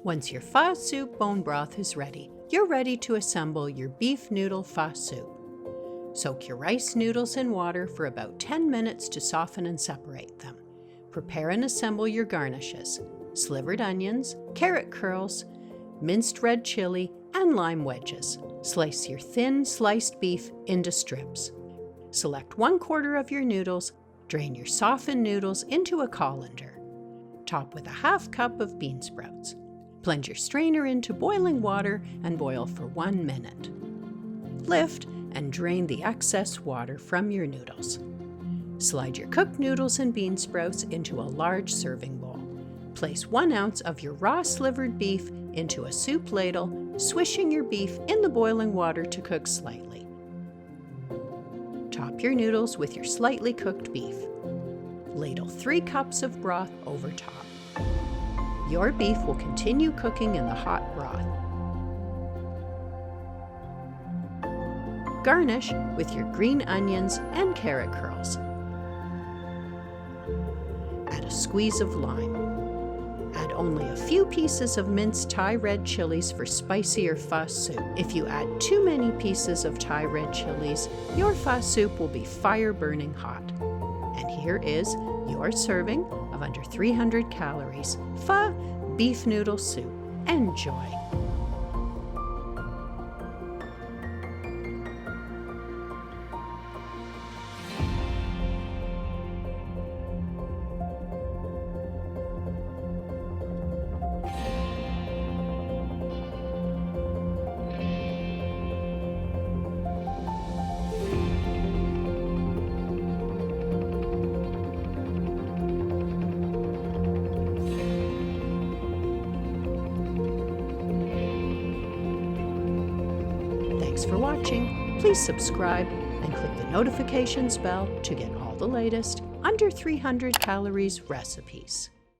Once your Pho Soup bone broth is ready, you're ready to assemble your beef noodle Pho Soup. Soak your rice noodles in water for about 10 minutes to soften and separate them. Prepare and assemble your garnishes: slivered onions, carrot curls, minced red chili, and lime wedges. Slice your thin sliced beef into strips. Select 1/4 of your noodles, drain your softened noodles into a colander. Top with a 1/2 cup of bean sprouts. Plunge your strainer into boiling water and boil for 1 minute. Lift and drain the excess water from your noodles. Slide your cooked noodles and bean sprouts into a large serving bowl. Place 1 ounce of your raw slivered beef into a soup ladle, swishing your beef in the boiling water to cook slightly. Top your noodles with your slightly cooked beef. Ladle 3 cups of broth over top. Your beef will continue cooking in the hot broth. Garnish with your green onions and carrot curls. Add a squeeze of lime. Add only a few pieces of minced Thai red chilies for spicier Pho soup. If you add too many pieces of Thai red chilies, your Pho soup will be fire-burning hot. And here is your serving of under 300 calories Pho beef noodle soup. Enjoy! Thanks for watching. Please subscribe and click the notifications bell to get all the latest under 300 calories recipes.